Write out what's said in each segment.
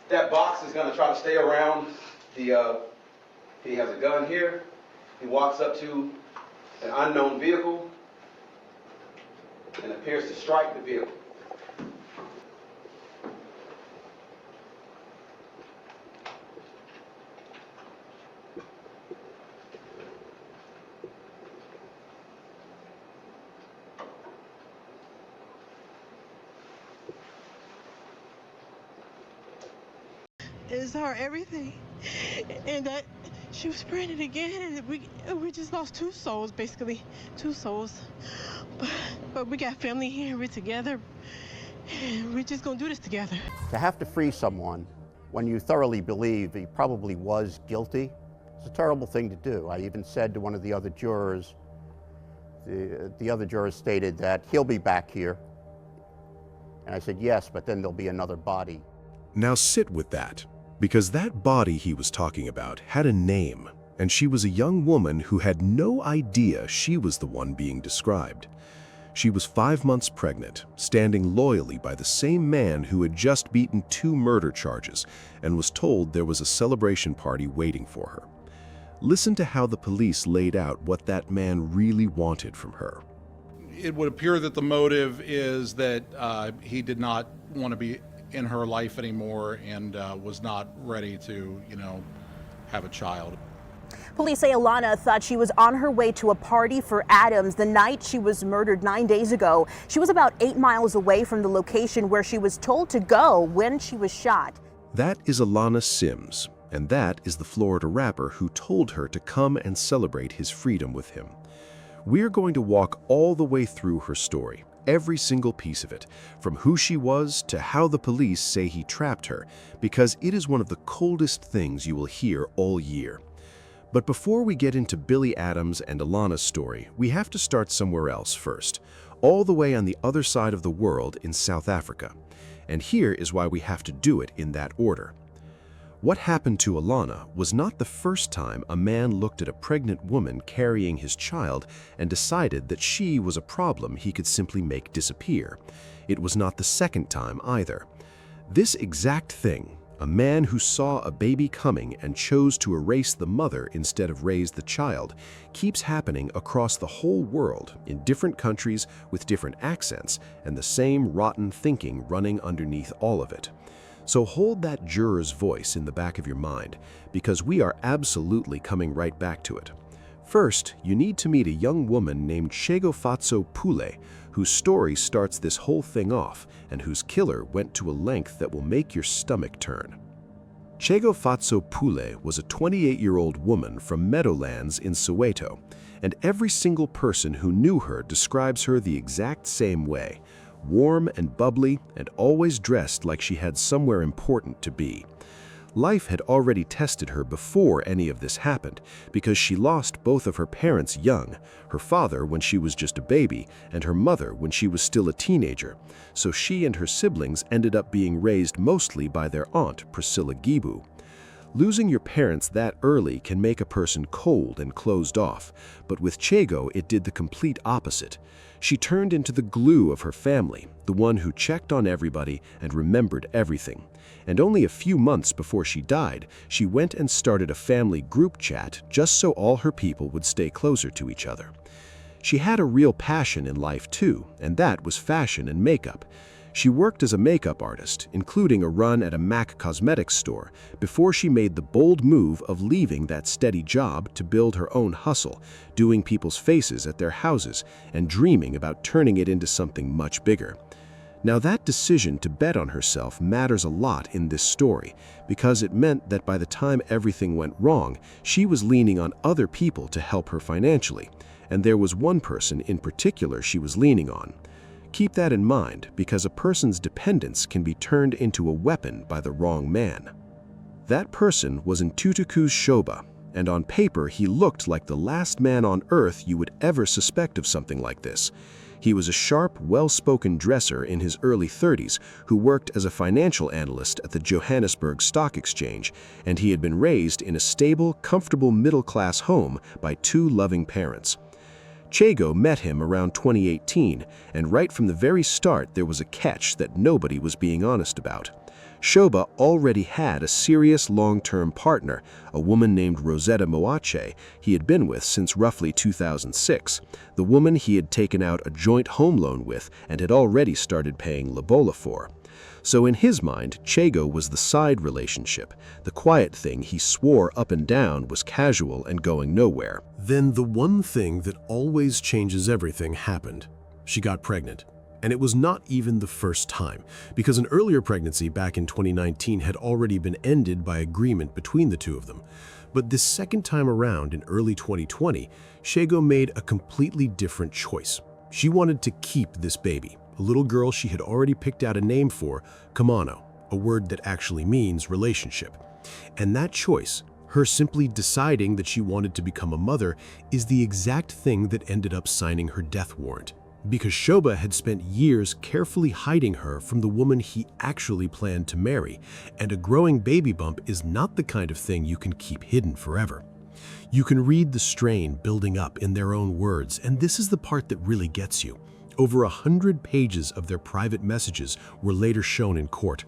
That box is going to try to stay around the, he has a gun here. He walks up to an unknown vehicle and appears to strike the vehicle. It's her everything, and that she was pregnant again, and we just lost two souls, basically, two souls. But we got family here, we're together, and we're just gonna do this together. To have to free someone when you thoroughly believe he probably was guilty, it's a terrible thing to do. I even said to one of the other jurors, the other jurors stated that he'll be back here. And I said, yes, but then there'll be another body. Now sit with that, because that body he was talking about had a name, and she was a young woman who had no idea she was the one being described. She was 5 months pregnant, standing loyally by the same man who had just beaten 2 murder charges and was told there was a celebration party waiting for her. Listen to how the police laid out what that man really wanted from her. It would appear that the motive is that he did not want to be in her life anymore and was not ready to, have a child. Police say Alana thought she was on her way to a party for Adams the night she was murdered 9 days ago. She was about 8 miles away from the location where she was told to go when she was shot. That is Alana Sims, and that is the Florida rapper who told her to come and celebrate his freedom with him. We're going to walk all the way through her story, every single piece of it, from who she was to how the police say he trapped her, because it is one of the coldest things you will hear all year. But before we get into Billy Adams and Alana's story, we have to start somewhere else first, all the way on the other side of the world in South Africa. And here is why we have to do it in that order. What happened to Alana was not the first time a man looked at a pregnant woman carrying his child and decided that she was a problem he could simply make disappear. It was not the second time either. This exact thing, a man who saw a baby coming and chose to erase the mother instead of raise the child, keeps happening across the whole world in different countries with different accents and the same rotten thinking running underneath all of it. So hold that juror's voice in the back of your mind, because we are absolutely coming right back to it. First, you need to meet a young woman named Tshegofatso Pule, whose story starts this whole thing off and whose killer went to a length that will make your stomach turn. Tshegofatso Pule was a 28-year-old woman from Meadowlands in Soweto, and every single person who knew her describes her the exact same way. Warm and bubbly, and always dressed like she had somewhere important to be. Life had already tested her before any of this happened, because she lost both of her parents young, her father when she was just a baby, and her mother when she was still a teenager, so she and her siblings ended up being raised mostly by their aunt, Priscilla Gibu. Losing your parents that early can make a person cold and closed off, but with Chego it did the complete opposite. She turned into the glue of her family, the one who checked on everybody and remembered everything. And only a few months before she died, she went and started a family group chat just so all her people would stay closer to each other. She had a real passion in life too, and that was fashion and makeup. She worked as a makeup artist, including a run at a MAC cosmetics store, before she made the bold move of leaving that steady job to build her own hustle, doing people's faces at their houses and dreaming about turning it into something much bigger. Now that decision to bet on herself matters a lot in this story, because it meant that by the time everything went wrong, she was leaning on other people to help her financially, and there was one person in particular she was leaning on. Keep that in mind, because a person's dependence can be turned into a weapon by the wrong man. That person was Ntutuku's Shoba, and on paper he looked like the last man on earth you would ever suspect of something like this. He was a sharp, well-spoken dresser in his early 30s who worked as a financial analyst at the Johannesburg Stock Exchange, and he had been raised in a stable, comfortable middle-class home by 2 loving parents. Chego met him around 2018, and right from the very start there was a catch that nobody was being honest about. Shoba already had a serious long-term partner, a woman named Rosetta Moache he had been with since roughly 2006, the woman he had taken out a joint home loan with and had already started paying lobola for. So in his mind, Chego was the side relationship, the quiet thing he swore up and down was casual and going nowhere. Then the one thing that always changes everything happened. She got pregnant. And it was not even the first time, because an earlier pregnancy back in 2019 had already been ended by agreement between the two of them. But this second time around in early 2020, Chego made a completely different choice. She wanted to keep this baby, a little girl she had already picked out a name for, Kamano, a word that actually means relationship. And that choice, her simply deciding that she wanted to become a mother, is the exact thing that ended up signing her death warrant. Because Shoba had spent years carefully hiding her from the woman he actually planned to marry, and a growing baby bump is not the kind of thing you can keep hidden forever. You can read the strain building up in their own words, and this is the part that really gets you. Over 100 pages of their private messages were later shown in court,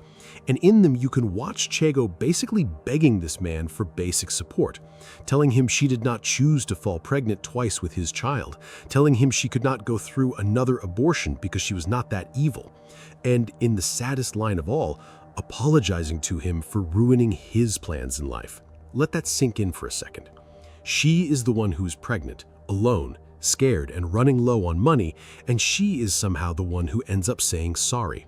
and in them you can watch Chego basically begging this man for basic support, telling him she did not choose to fall pregnant twice with his child, telling him she could not go through another abortion because she was not that evil, and in the saddest line of all, apologizing to him for ruining his plans in life. Let that sink in for a second. She is the one who's pregnant, alone, scared and running low on money, and she is somehow the one who ends up saying sorry.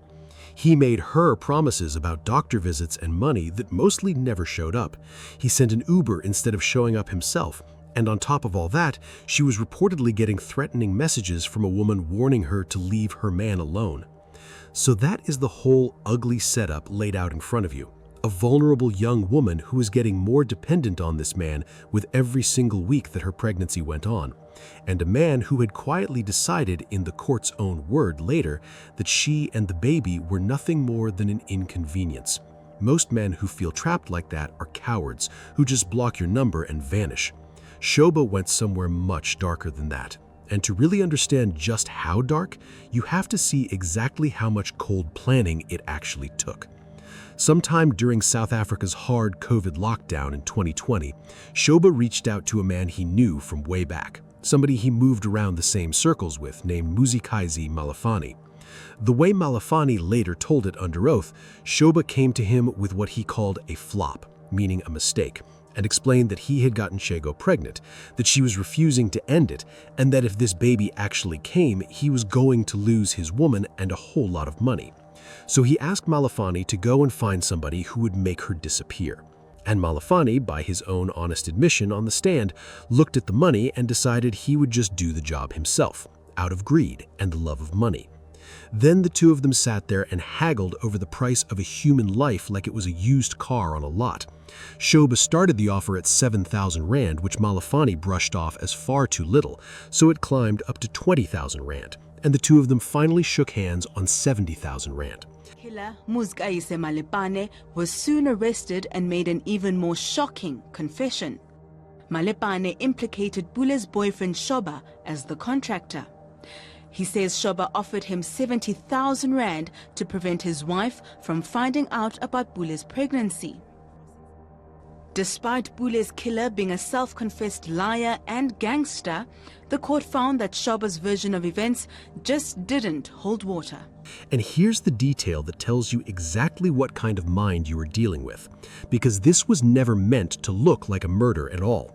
He made her promises about doctor visits and money that mostly never showed up. He sent an Uber instead of showing up himself, and on top of all that, she was reportedly getting threatening messages from a woman warning her to leave her man alone. So that is the whole ugly setup laid out in front of you. A vulnerable young woman who is getting more dependent on this man with every single week that her pregnancy went on, and a man who had quietly decided, in the court's own word later, that she and the baby were nothing more than an inconvenience. Most men who feel trapped like that are cowards who just block your number and vanish. Shoba went somewhere much darker than that. And to really understand just how dark, you have to see exactly how much cold planning it actually took. Sometime during South Africa's hard COVID lockdown in 2020, Shoba reached out to a man he knew from way back, somebody he moved around the same circles with, named Muzikazi Malafani. The way Malafani later told it under oath, Shoba came to him with what he called a flop, meaning a mistake, and explained that he had gotten Chego pregnant, that she was refusing to end it, and that if this baby actually came, he was going to lose his woman and a whole lot of money. So he asked Malafani to go and find somebody who would make her disappear. And Malafani, by his own honest admission on the stand, looked at the money and decided he would just do the job himself, out of greed and the love of money. Then the two of them sat there and haggled over the price of a human life like it was a used car on a lot. Shoba started the offer at 7,000 Rand, which Malafani brushed off as far too little, so it climbed up to 20,000 Rand, and the two of them finally shook hands on 70,000 Rand. Killer Muzikazi Malefane was soon arrested and made an even more shocking confession. Malefane implicated Bule's boyfriend Shoba as the contractor. He says Shoba offered him 70,000 Rand to prevent his wife from finding out about Bule's pregnancy. Despite Bule's killer being a self-confessed liar and gangster, the court found that Shoba's version of events just didn't hold water. And here's the detail that tells you exactly what kind of mind you were dealing with, because this was never meant to look like a murder at all.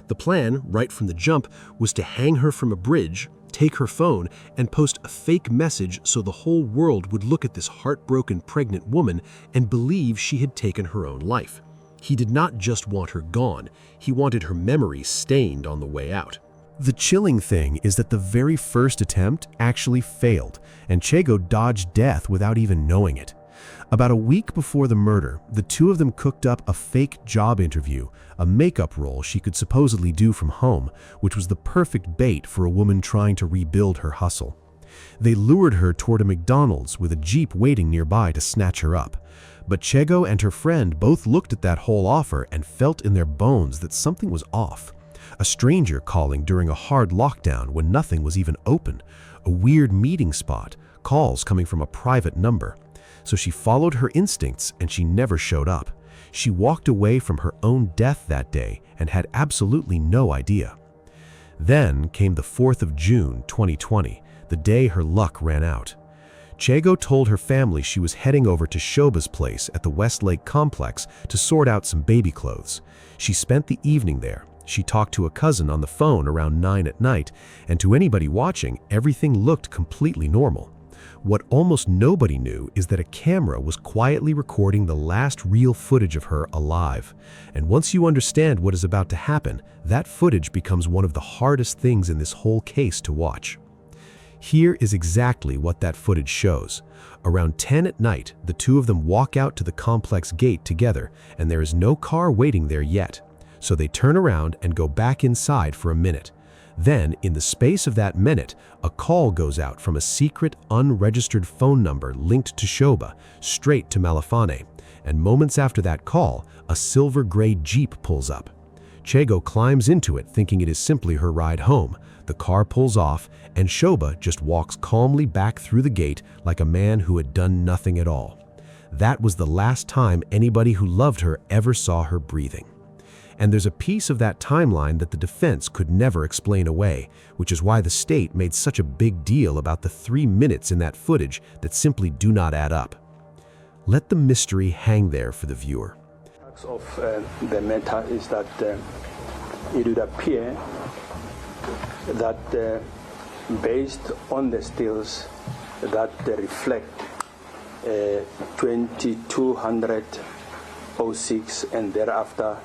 The plan, right from the jump, was to hang her from a bridge, take her phone, and post a fake message so the whole world would look at this heartbroken pregnant woman and believe she had taken her own life. He did not just want her gone, he wanted her memory stained on the way out. The chilling thing is that the very first attempt actually failed, and Chego dodged death without even knowing it. About a week before the murder, the two of them cooked up a fake job interview, a makeup role she could supposedly do from home, which was the perfect bait for a woman trying to rebuild her hustle. They lured her toward a McDonald's with a Jeep waiting nearby to snatch her up. But Chego and her friend both looked at that whole offer and felt in their bones that something was off. A stranger calling during a hard lockdown when nothing was even open, a weird meeting spot, calls coming from a private number. so she followed her instincts and she never showed up. She walked away from her own death that day and had absolutely no idea. Then came the 4th of June, 2020, the day her luck ran out. Chego told her family she was heading over to Shoba's place at the Westlake complex to sort out some baby clothes. She spent the evening there. She talked to a cousin on the phone around 9 at night, and to anybody watching, everything looked completely normal. What almost nobody knew is that a camera was quietly recording the last real footage of her alive. And once you understand what is about to happen, that footage becomes one of the hardest things in this whole case to watch. Here is exactly what that footage shows. Around 10 at night, the two of them walk out to the complex gate together, and there is no car waiting there yet. So they turn around and go back inside for a minute. Then, in the space of that minute, a call goes out from a secret, unregistered phone number linked to Shoba, straight to Malefane. And moments after that call, a silver-gray Jeep pulls up. Chego climbs into it thinking it is simply her ride home. The car pulls off, and Shoba just walks calmly back through the gate like a man who had done nothing at all. That was the last time anybody who loved her ever saw her breathing. And there's a piece of that timeline that the defense could never explain away, which is why the state made such a big deal about the 3 minutes in that footage that simply do not add up. Let the mystery hang there for the viewer. Of the matter is that it would appear that based on the stills that reflect 2206 and thereafter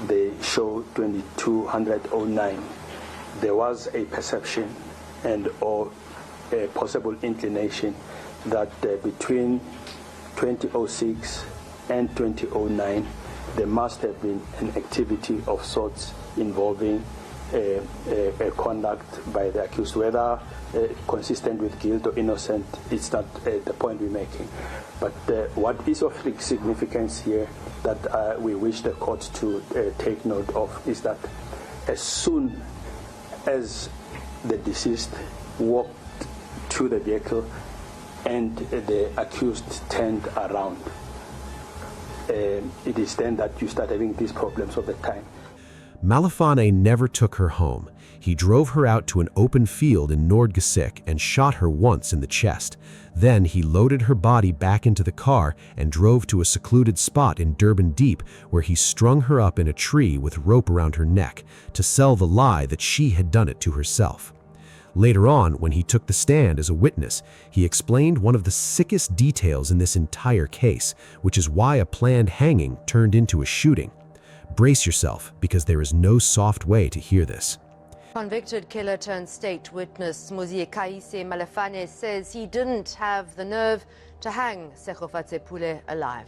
they show 2209, there was a perception and or a possible inclination that between 2006 and 2009 there must have been an activity of sorts involving a conduct by the accused, whether consistent with guilt or innocent. It's not the point we're making. But what is of significance here that we wish the court to take note of is that as soon as the deceased walked to the vehicle and the accused turned around, it is then that you start having these problems of the time. Malefane never took her home. He drove her out to an open field in Nordgesik and shot her once in the chest. Then he loaded her body back into the car and drove to a secluded spot in Durban Deep where he strung her up in a tree with rope around her neck to sell the lie that she had done it to herself. Later on, when he took the stand as a witness, he explained one of the sickest details in this entire case, which is why a planned hanging turned into a shooting. Brace yourself, because there is no soft way to hear this. Convicted killer turned state witness Muzie Kaise Malefane says he didn't have the nerve to hang Sekgofatse Pule alive.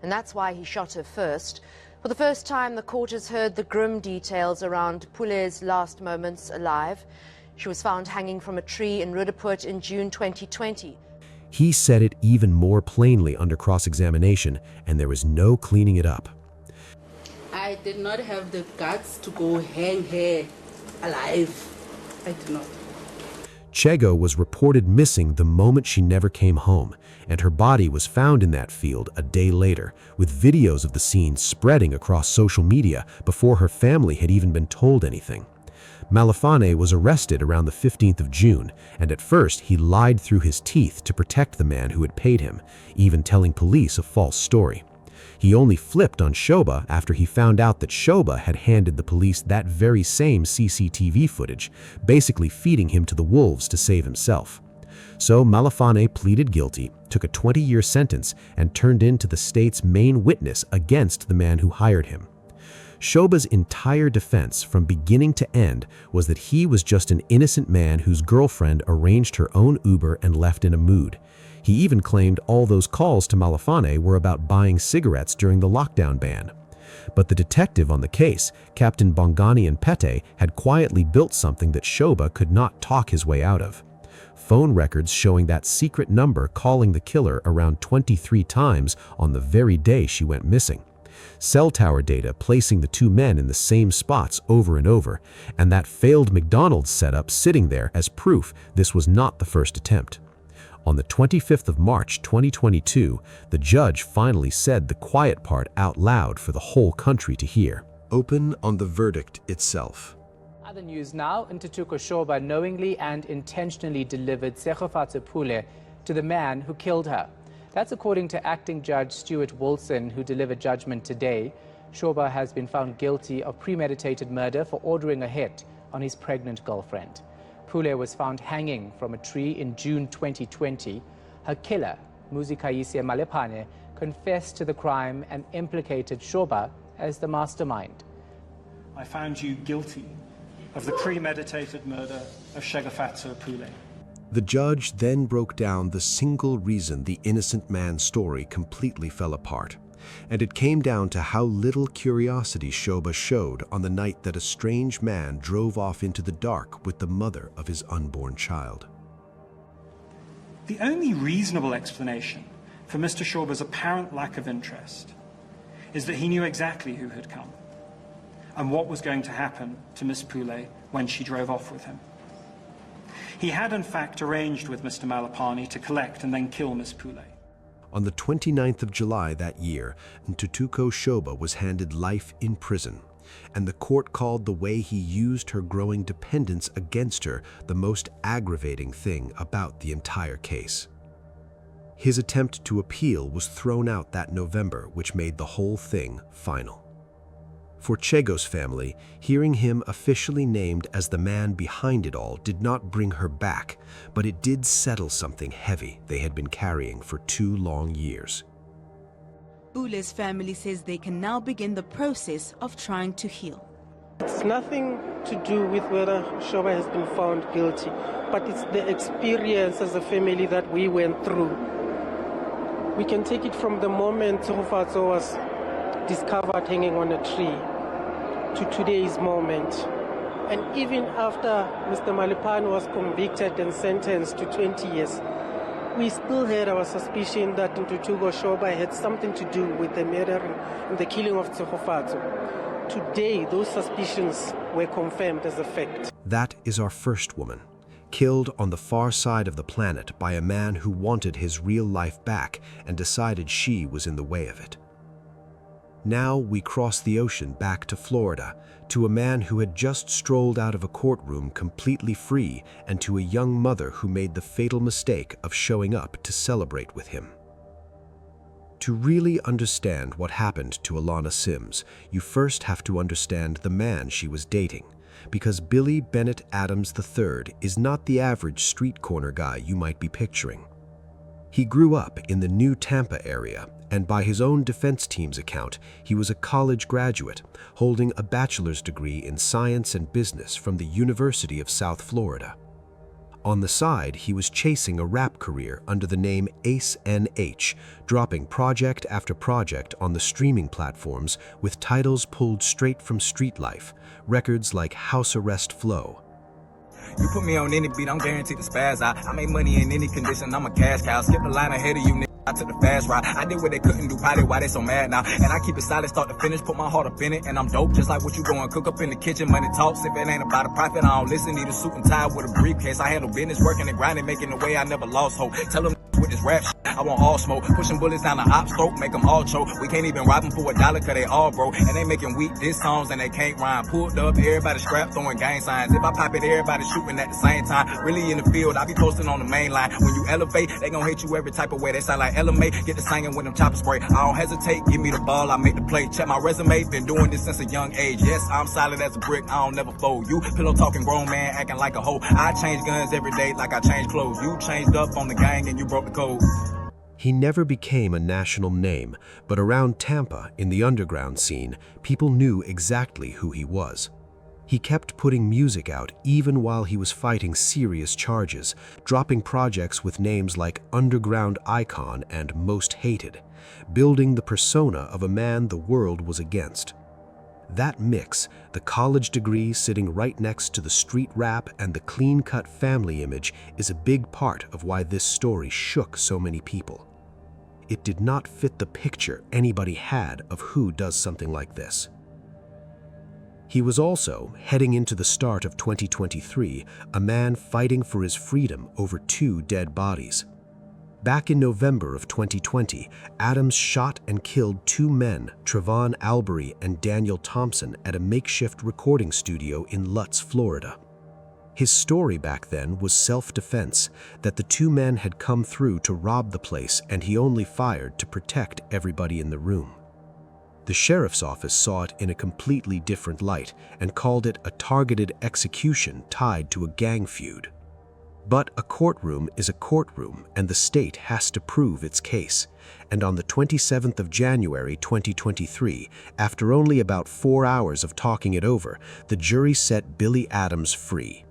And that's why he shot her first. For the first time, the court has heard the grim details around Pule's last moments alive. She was found hanging from a tree in Rudaput in June 2020. He said it even more plainly under cross-examination, and there was no cleaning it up. I did not have the guts to go hang her alive. I did not. Chego was reported missing the moment she never came home, and her body was found in that field a day later, with videos of the scene spreading across social media before her family had even been told anything. Malefane was arrested around the 15th of June, and at first he lied through his teeth to protect the man who had paid him, even telling police a false story. He only flipped on Shoba after he found out that Shoba had handed the police that very same CCTV footage, basically feeding him to the wolves to save himself. So Malefane pleaded guilty, took a 20-year sentence, and turned into the state's main witness against the man who hired him. Shoba's entire defense from beginning to end was that he was just an innocent man whose girlfriend arranged her own Uber and left in a mood. He even claimed all those calls to Malefane were about buying cigarettes during the lockdown ban. But the detective on the case, Captain Bongani and Pete, had quietly built something that Shoba could not talk his way out of. Phone records showing that secret number calling the killer around 23 times on the very day she went missing. Cell tower data placing the two men in the same spots over and over, and that failed McDonald's setup sitting there as proof this was not the first attempt. On the 25th of March 2022, the judge finally said the quiet part out loud for the whole country to hear. Open on the verdict itself. Other news now, Ntuthuko Shoba knowingly and intentionally delivered Segofatse Pule to the man who killed her. That's according to acting judge Stuart Wilson, who delivered judgment today. Shoba has been found guilty of premeditated murder for ordering a hit on his pregnant girlfriend. Pule was found hanging from a tree in June 2020. Her killer, Muzikaise Malepane, confessed to the crime and implicated Shoba as the mastermind. I found you guilty of the premeditated murder of Segofatse Pule. The judge then broke down the single reason the innocent man's story completely fell apart. And it came down to how little curiosity Shoba showed on the night that a strange man drove off into the dark with the mother of his unborn child. The only reasonable explanation for Mr. Shoba's apparent lack of interest is that he knew exactly who had come and what was going to happen to Miss Pule when she drove off with him. He had in fact arranged with Mr. Malapane to collect and then kill Miss Pule. On the 29th of July that year, Ntuthuko Shoba was handed life in prison, and the court called the way he used her growing dependence against her the most aggravating thing about the entire case. His attempt to appeal was thrown out that November, which made the whole thing final. For Chego's family, hearing him officially named as the man behind it all did not bring her back, but it did settle something heavy they had been carrying for 2 long years. Pule's family says they can now begin the process of trying to heal. It's nothing to do with whether Shoba has been found guilty, but it's the experience as a family that we went through. We can take it from the moment Segofatse was discovered hanging on a tree to today's moment. And even after Mr. Malepane was convicted and sentenced to 20 years, we still had our suspicion that Ntuthuko Shoba had something to do with the murder and the killing of Segofatse. Today, those suspicions were confirmed as a fact. That is our first woman, killed on the far side of the planet by a man who wanted his real life back and decided she was in the way of it. Now we cross the ocean back to Florida, to a man who had just strolled out of a courtroom completely free, and to a young mother who made the fatal mistake of showing up to celebrate with him. To really understand what happened to Alana Sims, you first have to understand the man she was dating, because Billy Bennett Adams III is not the average street corner guy you might be picturing. He grew up in the New Tampa area, and by his own defense team's account, he was a college graduate, holding a bachelor's degree in science and business from the University of South Florida. On the side, he was chasing a rap career under the name Ace NH, dropping project after project on the streaming platforms with titles pulled straight from street life, records like House Arrest Flow. You put me on any beat, I'm guaranteed to spaz out. I make money in any condition, I'm a cash cow. Skip the line ahead of you, nigga. I took the fast ride. I did what they couldn't do, probably why they so mad now. And I keep it solid, start to finish, put my heart up in it. And I'm dope, just like what you going cook up in the kitchen. Money talks, if it ain't about a profit, I don't listen. Need a suit and tie with a briefcase. I handle business, working and grinding, making the way I never lost hope. Tell them with this rap shit, I want all smoke. Pushing bullets down the op's throat, make them all choke. We can't even rob them for $1, cause they all broke. And they making weak diss songs and they can't rhyme. Pulled up, everybody strapped, throwing gang signs. If I pop it, everybody shooting at the same time. Really in the field, I be posting on the main line. When you elevate, they gon' hit you every type of way. They sound like LMA, get the singing with them chopper spray. I don't hesitate, give me the ball, I make the play. Check my resume, been doing this since a young age. Yes, I'm solid as a brick, I don't never fold. You pillow talking grown man, acting like a hoe. I change guns every day like I change clothes. You changed up on the gang and you broke the code. He never became a national name, but around Tampa, in the underground scene, people knew exactly who he was. He kept putting music out even while he was fighting serious charges, dropping projects with names like Underground Icon and Most Hated, building the persona of a man the world was against. That mix, the college degree sitting right next to the street rap and the clean-cut family image, is a big part of why this story shook so many people. It did not fit the picture anybody had of who does something like this. He was also, heading into the start of 2023, a man fighting for his freedom over 2 dead bodies. Back in November of 2020, Adams shot and killed 2 men, Trevon Albury and Daniel Thompson, at a makeshift recording studio in Lutz, Florida. His story back then was self-defense, that the 2 men had come through to rob the place and he only fired to protect everybody in the room. The sheriff's office saw it in a completely different light and called it a targeted execution tied to a gang feud. But a courtroom is a courtroom, and the state has to prove its case. And on the 27th of January 2023, after only about 4 hours of talking it over, the jury set Billy Adams free.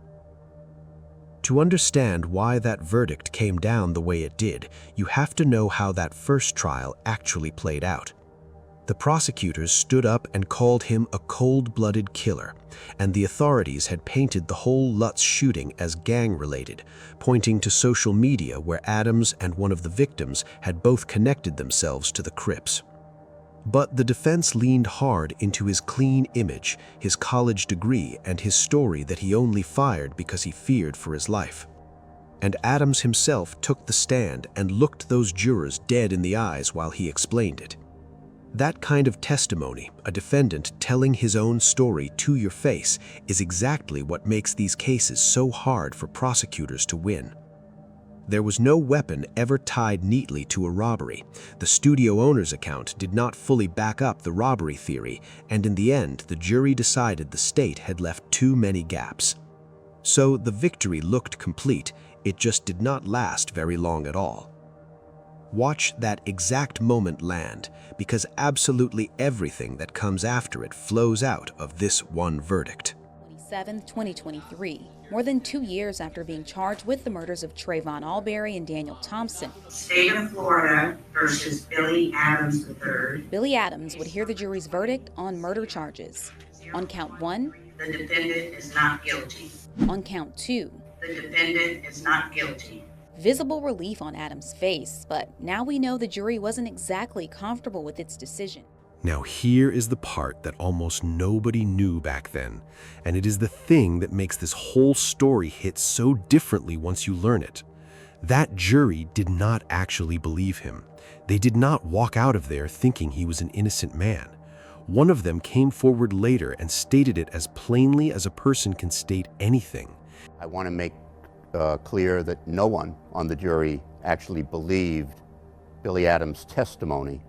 To understand why that verdict came down the way it did, you have to know how that first trial actually played out. The prosecutors stood up and called him a cold-blooded killer, and the authorities had painted the whole Lutz shooting as gang-related, pointing to social media where Adams and one of the victims had both connected themselves to the Crips. But the defense leaned hard into his clean image, his college degree, and his story that he only fired because he feared for his life. And Adams himself took the stand and looked those jurors dead in the eyes while he explained it. That kind of testimony, a defendant telling his own story to your face, is exactly what makes these cases so hard for prosecutors to win. There was no weapon ever tied neatly to a robbery. The studio owner's account did not fully back up the robbery theory, and in the end, the jury decided the state had left too many gaps. So the victory looked complete, it just did not last very long at all. Watch that exact moment land, because absolutely everything that comes after it flows out of this one verdict. 27, 2023, more than 2 years after being charged with the murders of Trevon Albury and Daniel Thompson. State of Florida versus Billy Adams III. Billy Adams would hear the jury's verdict on murder charges. On count 1, the defendant is not guilty. On count 2, the defendant is not guilty. Visible relief on Adams' face, but now we know the jury wasn't exactly comfortable with its decision. Now here is the part that almost nobody knew back then, and it is the thing that makes this whole story hit so differently once you learn it. That jury did not actually believe him. They did not walk out of there thinking he was an innocent man. One of them came forward later and stated it as plainly as a person can state anything. I want to make clear that no one on the jury actually believed Billy Adams' testimony,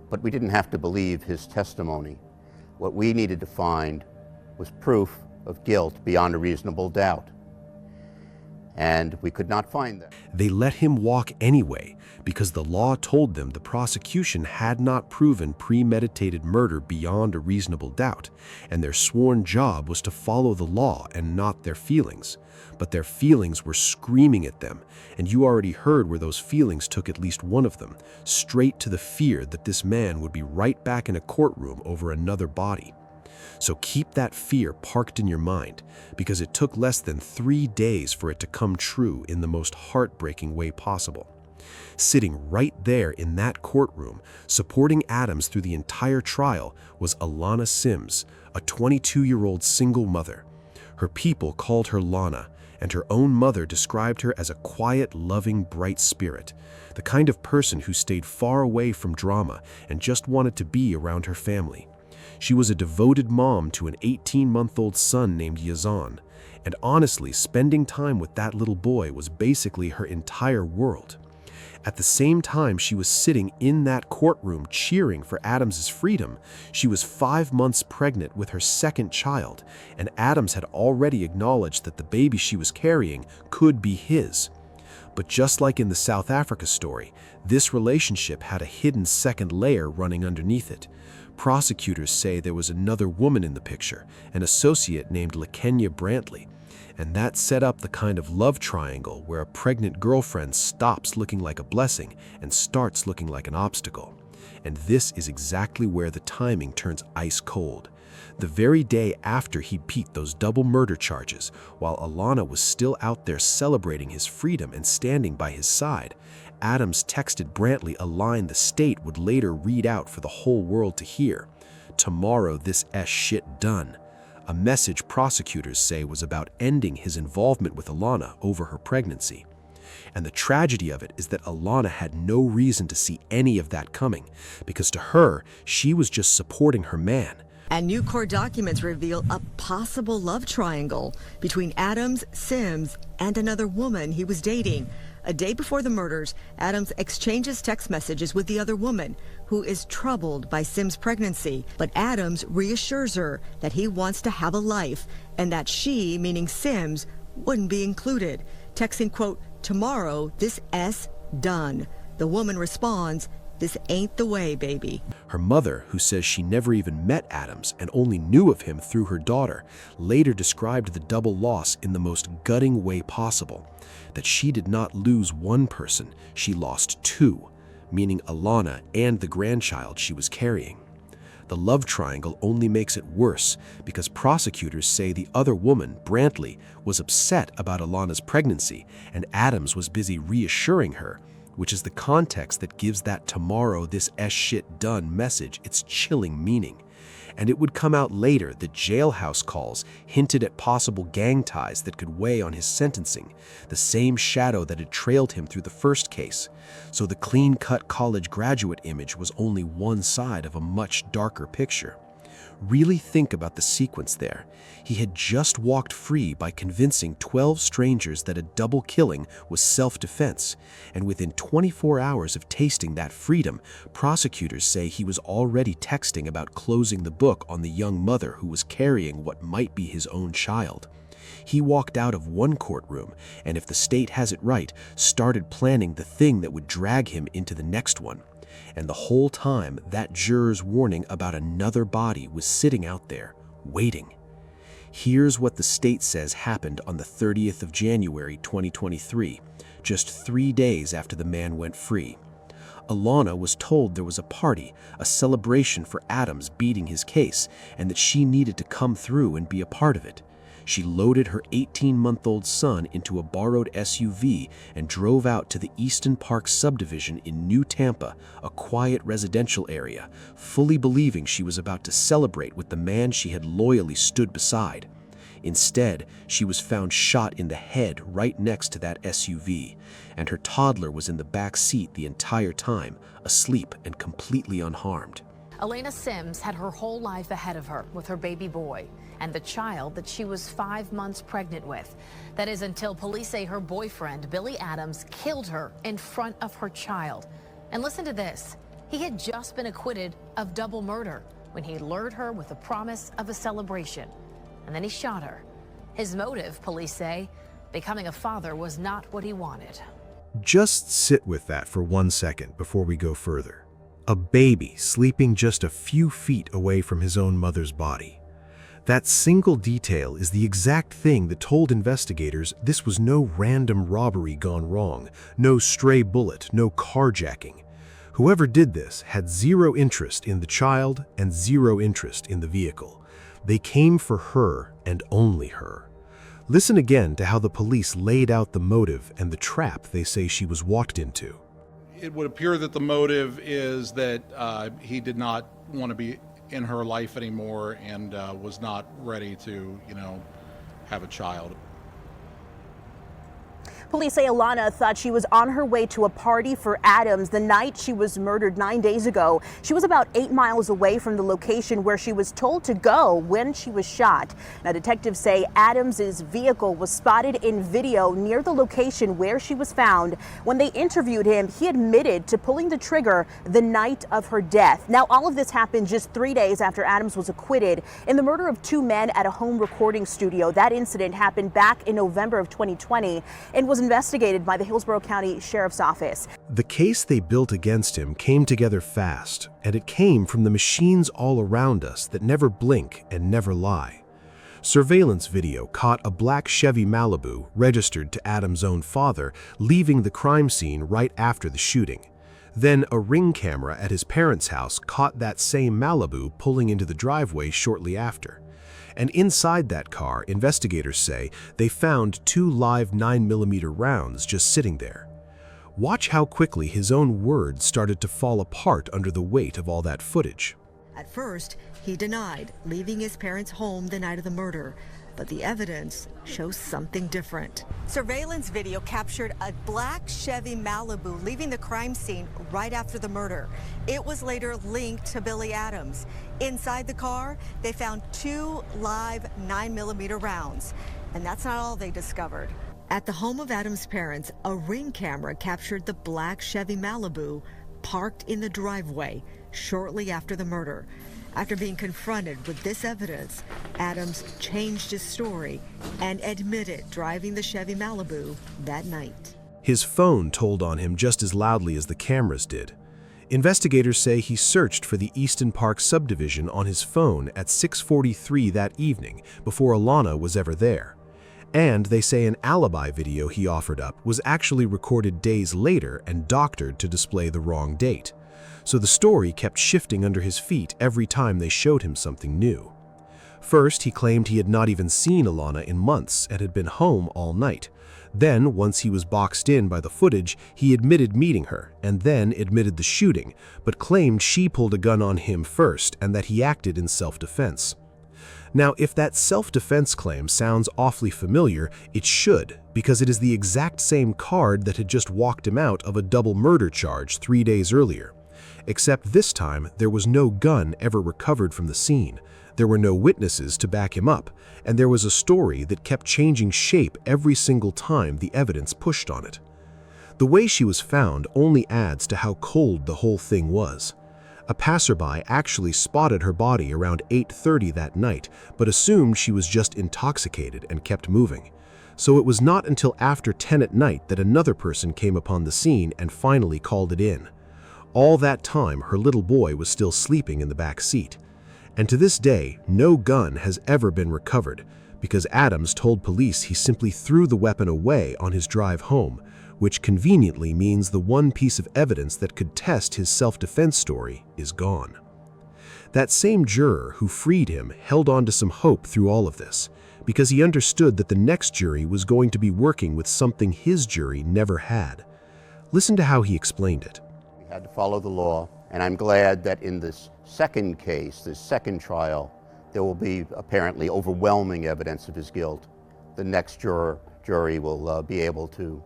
but we didn't have to believe his testimony. What we needed to find was proof of guilt beyond a reasonable doubt, and we could not find that. They let him walk anyway because the law told them the prosecution had not proven premeditated murder beyond a reasonable doubt, and their sworn job was to follow the law and not their feelings. But their feelings were screaming at them, and you already heard where those feelings took at least one of them, straight to the fear that this man would be right back in a courtroom over another body. So keep that fear parked in your mind, because it took less than 3 days for it to come true in the most heartbreaking way possible. Sitting right there in that courtroom, supporting Adams through the entire trial, was Alana Sims, a 22-year-old single mother. Her people called her Lana, and her own mother described her as a quiet, loving, bright spirit, the kind of person who stayed far away from drama and just wanted to be around her family. She was a devoted mom to an 18-month-old son named Yazan, and honestly, spending time with that little boy was basically her entire world. At the same time she was sitting in that courtroom cheering for Adams' freedom, she was 5 months pregnant with her second child, and Adams had already acknowledged that the baby she was carrying could be his. But just like in the South Africa story, this relationship had a hidden second layer running underneath it. Prosecutors say there was another woman in the picture, an associate named LaKenya Brantley, and that set up the kind of love triangle where a pregnant girlfriend stops looking like a blessing and starts looking like an obstacle. And this is exactly where the timing turns ice cold. The very day after he'd beat those double murder charges, while Alana was still out there celebrating his freedom and standing by his side, Adams texted Brantley a line the state would later read out for the whole world to hear. "Tomorrow this shit done." A message prosecutors say was about ending his involvement with Alana over her pregnancy. And the tragedy of it is that Alana had no reason to see any of that coming, because to her, she was just supporting her man. And new court documents reveal a possible love triangle between Adams, Sims, and another woman he was dating. A day before the murders, Adams exchanges text messages with the other woman, who is troubled by Sims' pregnancy. But Adams reassures her that he wants to have a life and that she, meaning Sims, wouldn't be included. Texting, quote, "Tomorrow, this S done." The woman responds, "This ain't the way, baby." Her mother, who says she never even met Adams and only knew of him through her daughter, later described the double loss in the most gutting way possible. That she did not lose one person, she lost two, meaning Alana and the grandchild she was carrying. The love triangle only makes it worse because prosecutors say the other woman, Brantley, was upset about Alana's pregnancy and Adams was busy reassuring her, which is the context that gives that "tomorrow this S shit done" message its chilling meaning. And it would come out later that jailhouse calls hinted at possible gang ties that could weigh on his sentencing, the same shadow that had trailed him through the first case. So the clean-cut college graduate image was only one side of a much darker picture. Really think about the sequence there. He had just walked free by convincing 12 strangers that a double killing was self-defense, and within 24 hours of tasting that freedom, prosecutors say he was already texting about closing the book on the young mother who was carrying what might be his own child. He walked out of one courtroom, and if the state has it right, started planning the thing that would drag him into the next one. And the whole time, that juror's warning about another body was sitting out there, waiting. Here's what the state says happened on the 30th of January, 2023, just 3 days after the man went free. Alana was told there was a party, a celebration for Adams beating his case, and that she needed to come through and be a part of it. She loaded her 18-month-old son into a borrowed SUV and drove out to the Easton Park subdivision in New Tampa, a quiet residential area, fully believing she was about to celebrate with the man she had loyally stood beside. Instead, she was found shot in the head right next to that SUV, and her toddler was in the back seat the entire time, asleep and completely unharmed. Elena Sims had her whole life ahead of her with her baby boy and the child that she was 5 months pregnant with. That is until police say her boyfriend, Billy Adams, killed her in front of her child. And listen to this. He had just been acquitted of double murder when he lured her with the promise of a celebration. And then he shot her. His motive, police say, becoming a father was not what he wanted. Just sit with that for 1 second before we go further. A baby sleeping just a few feet away from his own mother's body. That single detail is the exact thing that told investigators this was no random robbery gone wrong, no stray bullet, no carjacking. Whoever did this had zero interest in the child and zero interest in the vehicle. They came for her and only her. Listen again to how the police laid out the motive and the trap they say she was walked into. It would appear that the motive is that he did not want to be in her life anymore and was not ready to, have a child. Police say Alana thought she was on her way to a party for Adams the night she was murdered 9 days ago. She was about 8 miles away from the location where she was told to go when she was shot. Now, detectives say Adams's vehicle was spotted in video near the location where she was found. When they interviewed him, he admitted to pulling the trigger the night of her death. Now, all of this happened just 3 days after Adams was acquitted in the murder of 2 men at a home recording studio. That incident happened back in November of 2020 and was investigated by the Hillsborough County Sheriff's Office. The case they built against him came together fast, and it came from the machines all around us that never blink and never lie. Surveillance video caught a black Chevy Malibu registered to Adams' own father leaving the crime scene right after the shooting. Then a Ring camera at his parents' house caught that same Malibu pulling into the driveway shortly after. And inside that car, investigators say they found 2 live 9mm rounds just sitting there. Watch how quickly his own words started to fall apart under the weight of all that footage. At first, he denied leaving his parents' home the night of the murder. But the evidence shows something different. Surveillance video captured a black Chevy Malibu leaving the crime scene right after the murder. It was later linked to Billy Adams. Inside the car, they found 2 live 9mm rounds. And that's not all they discovered. At the home of Adams' parents, a Ring camera captured the black Chevy Malibu parked in the driveway shortly after the murder. After being confronted with this evidence, Adams changed his story and admitted driving the Chevy Malibu that night. His phone told on him just as loudly as the cameras did. Investigators say he searched for the Easton Park subdivision on his phone at 6:43 that evening before Alana was ever there. And they say an alibi video he offered up was actually recorded days later and doctored to display the wrong date. So the story kept shifting under his feet every time they showed him something new. First, he claimed he had not even seen Alana in months and had been home all night. Then, once he was boxed in by the footage, he admitted meeting her and then admitted the shooting, but claimed she pulled a gun on him first and that he acted in self-defense. Now, if that self-defense claim sounds awfully familiar, it should, because it is the exact same card that had just walked him out of a double murder charge 3 days earlier. Except this time, there was no gun ever recovered from the scene. There were no witnesses to back him up, and there was a story that kept changing shape every single time the evidence pushed on it. The way she was found only adds to how cold the whole thing was. A passerby actually spotted her body around 8:30 that night, but assumed she was just intoxicated and kept moving. So it was not until after 10 at night that another person came upon the scene and finally called it in. All that time, her little boy was still sleeping in the back seat. And to this day, no gun has ever been recovered, because Adams told police he simply threw the weapon away on his drive home, which conveniently means the one piece of evidence that could test his self-defense story is gone. That same juror who freed him held on to some hope through all of this, because he understood that the next jury was going to be working with something his jury never had. Listen to how he explained it. We had to follow the law, and I'm glad that in this second case, this second trial, there will be apparently overwhelming evidence of his guilt. The next jury will be able to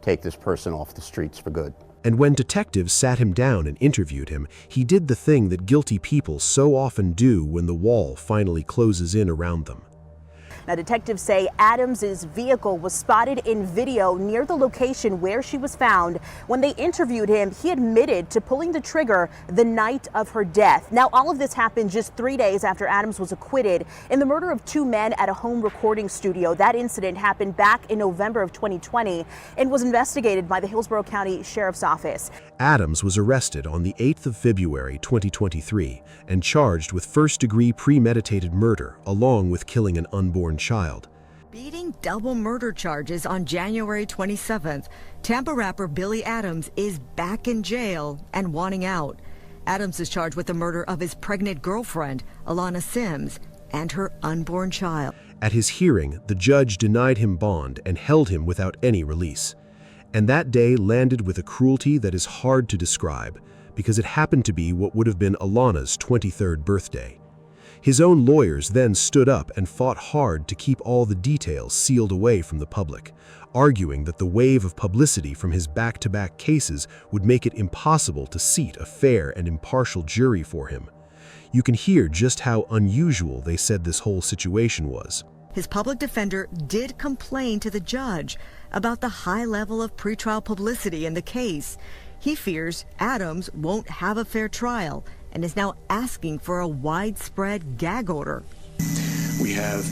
take this person off the streets for good. And when detectives sat him down and interviewed him, he did the thing that guilty people so often do when the wall finally closes in around them. Now, detectives say Adams's vehicle was spotted in video near the location where she was found. When they interviewed him, he admitted to pulling the trigger the night of her death. Now, all of this happened just 3 days after Adams was acquitted in the murder of 2 men at a home recording studio. That incident happened back in November of 2020 and was investigated by the Hillsborough County Sheriff's Office. Adams was arrested on the 8th of February 2023 and charged with first-degree premeditated murder along with killing an unborn child. Beating double murder charges on January 27th, Tampa rapper Billy Adams is back in jail and wanting out. Adams is charged with the murder of his pregnant girlfriend, Alana Sims, and her unborn child. At his hearing, the judge denied him bond and held him without any release. And that day landed with a cruelty that is hard to describe, because it happened to be what would have been Alana's 23rd birthday. His own lawyers then stood up and fought hard to keep all the details sealed away from the public, arguing that the wave of publicity from his back-to-back cases would make it impossible to seat a fair and impartial jury for him. You can hear just how unusual they said this whole situation was. His public defender did complain to the judge about the high level of pretrial publicity in the case. He fears Adams won't have a fair trial and is now asking for a widespread gag order. We have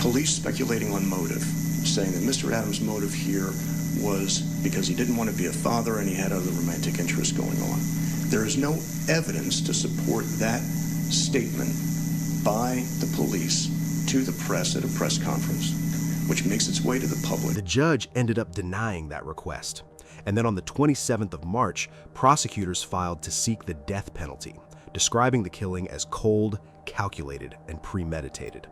police speculating on motive, saying that Mr. Adams' motive here was because he didn't want to be a father and he had other romantic interests going on. There is no evidence to support that statement by the police to the press at a press conference, which makes its way to the public. The judge ended up denying that request. And then on the 27th of March, prosecutors filed to seek the death penalty, describing the killing as cold, calculated, and premeditated.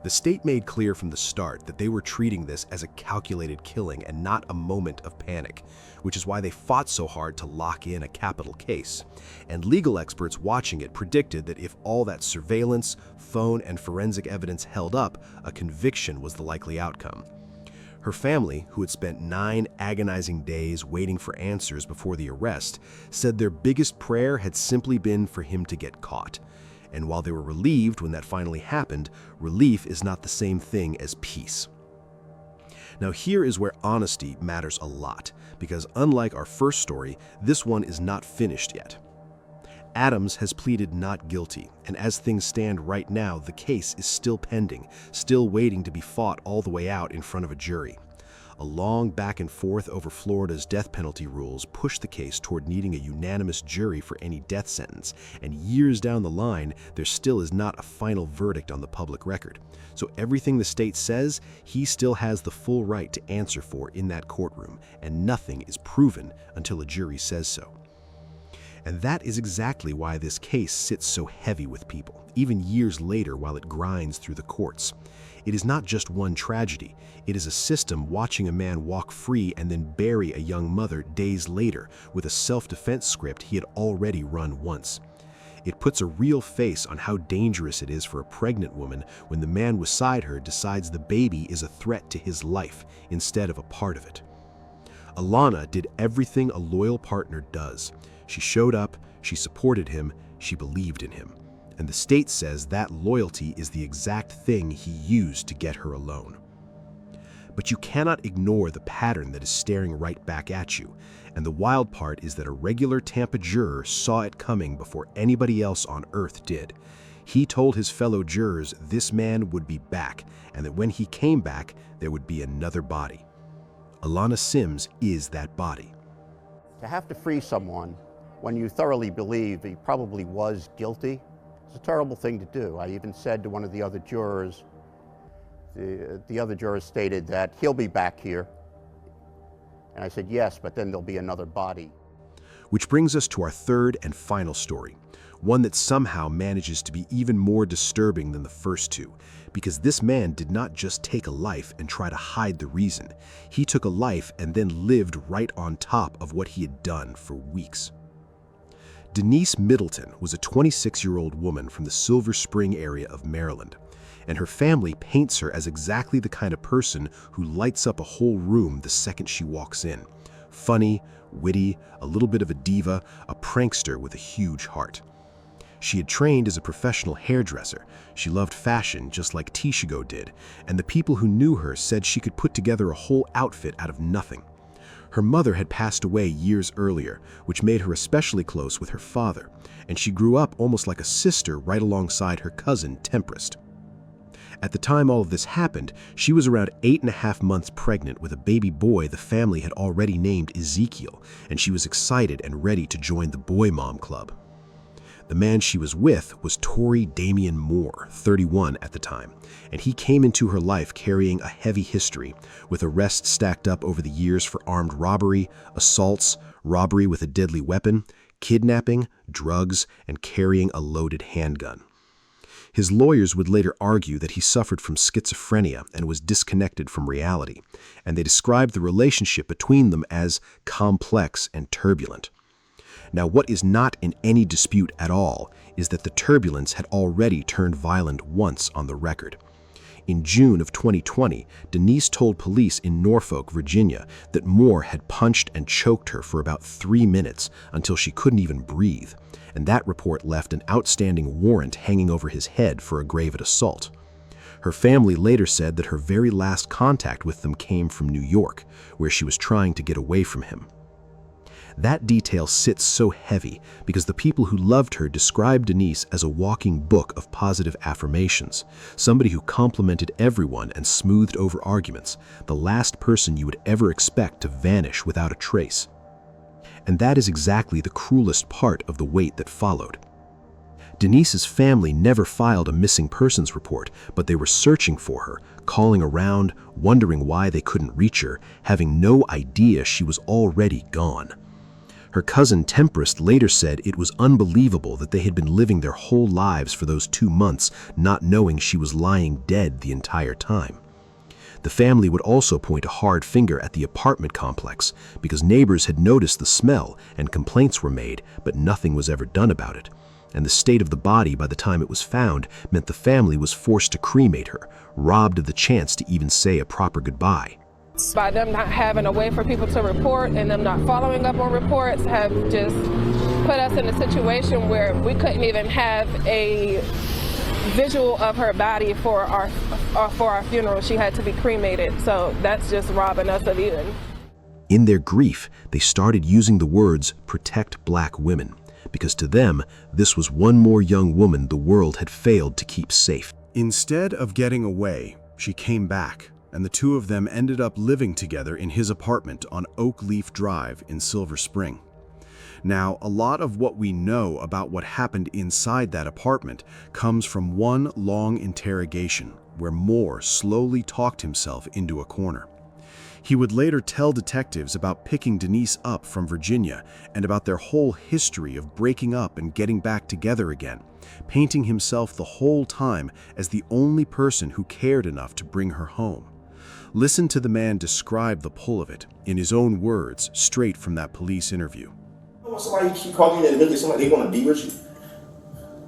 The state made clear from the start that they were treating this as a calculated killing and not a moment of panic, which is why they fought so hard to lock in a capital case. And legal experts watching it predicted that if all that surveillance, phone, and forensic evidence held up, a conviction was the likely outcome. Her family, who had spent 9 agonizing days waiting for answers before the arrest, said their biggest prayer had simply been for him to get caught. And while they were relieved when that finally happened, relief is not the same thing as peace. Now here is where honesty matters a lot, because unlike our first story, this one is not finished yet. Adams has pleaded not guilty, and as things stand right now, the case is still pending, still waiting to be fought all the way out in front of a jury. A long back and forth over Florida's death penalty rules pushed the case toward needing a unanimous jury for any death sentence, and years down the line, there still is not a final verdict on the public record. So everything the state says, he still has the full right to answer for in that courtroom, and nothing is proven until a jury says so. And that is exactly why this case sits so heavy with people, even years later while it grinds through the courts. It is not just one tragedy. It is a system watching a man walk free and then bury a young mother days later with a self-defense script he had already run once. It puts a real face on how dangerous it is for a pregnant woman when the man beside her decides the baby is a threat to his life instead of a part of it. Alana did everything a loyal partner does. She showed up, she supported him, she believed in him. And the state says that loyalty is the exact thing he used to get her alone. But you cannot ignore the pattern that is staring right back at you, and the wild part is that a regular Tampa juror saw it coming before anybody else on earth did. He told his fellow jurors this man would be back, and that when he came back, there would be another body. Alana Sims is that body. To have to free someone when you thoroughly believe he probably was guilty, it's a terrible thing to do. I even said to one of the other jurors, the other juror stated that he'll be back here. And I said, yes, but then there'll be another body. Which brings us to our third and final story, one that somehow manages to be even more disturbing than the first two, because this man did not just take a life and try to hide the reason. He took a life and then lived right on top of what he had done for weeks. Denise Middleton was a 26-year-old woman from the Silver Spring area of Maryland, and her family paints her as exactly the kind of person who lights up a whole room the second she walks in. Funny, witty, a little bit of a diva, a prankster with a huge heart. She had trained as a professional hairdresser. She loved fashion just like Tishigo did, and the people who knew her said she could put together a whole outfit out of nothing. Her mother had passed away years earlier, which made her especially close with her father, and she grew up almost like a sister right alongside her cousin, Tempest. At the time all of this happened, she was around 8.5 months pregnant with a baby boy the family had already named Ezekiel, and she was excited and ready to join the Boy Mom Club. The man she was with was Tory Damian Moore, 31 at the time, and he came into her life carrying a heavy history, with arrests stacked up over the years for armed robbery, assaults, robbery with a deadly weapon, kidnapping, drugs, and carrying a loaded handgun. His lawyers would later argue that he suffered from schizophrenia and was disconnected from reality, and they described the relationship between them as complex and turbulent. Now, what is not in any dispute at all is that the turbulence had already turned violent once on the record. In June of 2020, Denise told police in Norfolk, Virginia, that Moore had punched and choked her for about 3 minutes until she couldn't even breathe, and that report left an outstanding warrant hanging over his head for aggravated assault. Her family later said that her very last contact with them came from New York, where she was trying to get away from him. That detail sits so heavy because the people who loved her described Denise as a walking book of positive affirmations, somebody who complimented everyone and smoothed over arguments, the last person you would ever expect to vanish without a trace. And that is exactly the cruelest part of the wait that followed. Denise's family never filed a missing persons report, but they were searching for her, calling around, wondering why they couldn't reach her, having no idea she was already gone. Her cousin Tempest later said it was unbelievable that they had been living their whole lives for those 2 months, not knowing she was lying dead the entire time. The family would also point a hard finger at the apartment complex because neighbors had noticed the smell and complaints were made, but nothing was ever done about it. And the state of the body by the time it was found meant the family was forced to cremate her, robbed of the chance to even say a proper goodbye. By them not having a way for people to report and them not following up on reports have just put us in a situation where we couldn't even have a visual of her body for our funeral. She had to be cremated, so that's just robbing us of even. In their grief, they started using the words "protect black women," because to them, this was one more young woman the world had failed to keep safe. Instead of getting away, she came back, and the two of them ended up living together in his apartment on Oak Leaf Drive in Silver Spring. Now, a lot of what we know about what happened inside that apartment comes from one long interrogation where Moore slowly talked himself into a corner. He would later tell detectives about picking Denise up from Virginia and about their whole history of breaking up and getting back together again, painting himself the whole time as the only person who cared enough to bring her home. Listen to the man describe the pull of it, in his own words, straight from that police interview. When somebody keep calling me that nigga, somebody they want to be with you.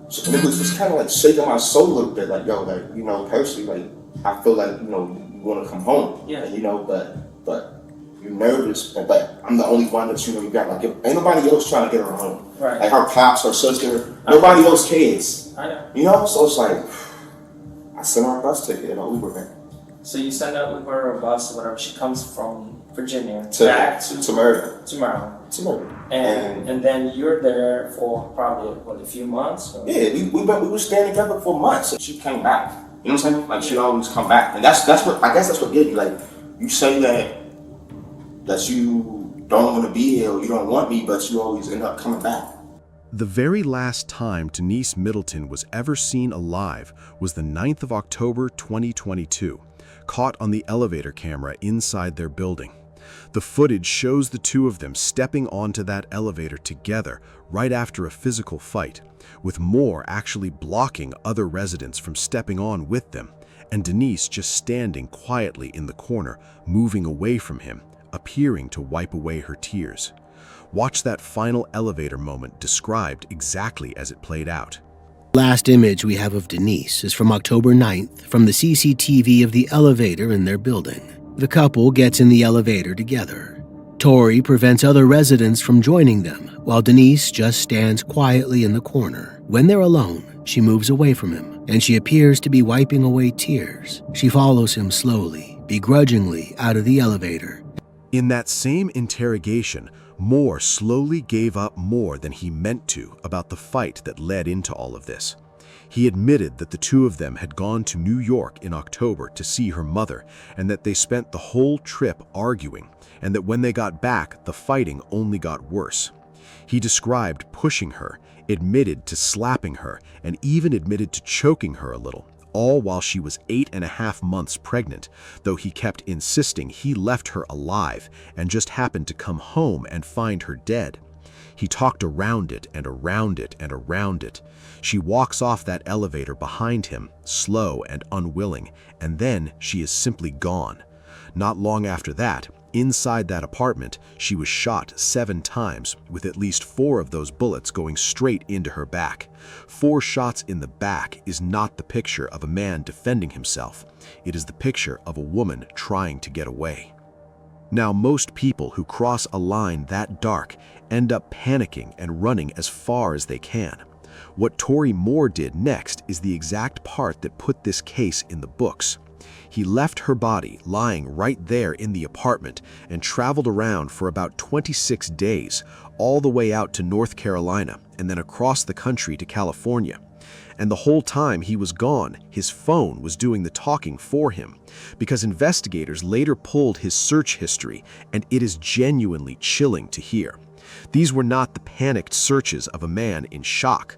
So it was kind of like shaking my soul a little bit, like, yo, like, you know, personally, like, I feel like, you know, you want to come home. Yeah. And, you know, but you're nervous, but I'm the only one that, you know, you got, like, ain't nobody else trying to get her home. Right. Like, her pops, her sister, nobody else cares. I know. You know, so it's like, I sent her a bus ticket and an Uber, man. So you send out Uber or a bus or whatever, she comes from Virginia back to Maryland. To Maryland. And then you're there for probably, a few months? Or? Yeah, we were staying together for months. And she came back. You know what I'm saying? Like, she'd always come back. And that's what, I guess that's what did you. Like, you say that you don't want to be here or you don't want me, but you always end up coming back. The very last time Denise Middleton was ever seen alive was the 9th of October 2022, caught on the elevator camera inside their building. The footage shows the two of them stepping onto that elevator together right after a physical fight, with Moore actually blocking other residents from stepping on with them, and Denise just standing quietly in the corner, moving away from him, appearing to wipe away her tears. Watch that final elevator moment described exactly as it played out. Last image we have of Denise is from October 9th from the CCTV of the elevator in their building. The couple gets in the elevator together. Tori prevents other residents from joining them, while Denise just stands quietly in the corner. When they're alone, she moves away from him, and she appears to be wiping away tears. She follows him slowly, begrudgingly out of the elevator. In that same interrogation, Moore slowly gave up more than he meant to about the fight that led into all of this. He admitted that the two of them had gone to New York in October to see her mother, and that they spent the whole trip arguing, and that when they got back, the fighting only got worse. He described pushing her, admitted to slapping her, and even admitted to choking her a little, all while she was 8.5 months pregnant, though he kept insisting he left her alive and just happened to come home and find her dead. He talked around it and around it and around it. She walks off that elevator behind him, slow and unwilling, and then she is simply gone. Not long after that, inside that apartment, she was shot 7 times, with at least 4 of those bullets going straight into her back. 4 shots in the back is not the picture of a man defending himself. It is the picture of a woman trying to get away. Now, most people who cross a line that dark end up panicking and running as far as they can. What Tori Moore did next is the exact part that put this case in the books. He left her body lying right there in the apartment and traveled around for about 26 days, all the way out to North Carolina and then across the country to California. And the whole time he was gone, his phone was doing the talking for him, because investigators later pulled his search history, and it is genuinely chilling to hear. These were not the panicked searches of a man in shock.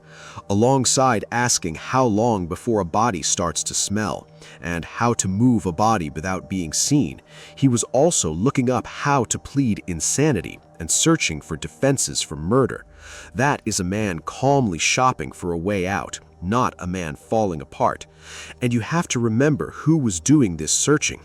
Alongside asking how long before a body starts to smell and how to move a body without being seen, he was also looking up how to plead insanity and searching for defenses for murder. That is a man calmly shopping for a way out, not a man falling apart. And you have to remember who was doing this searching.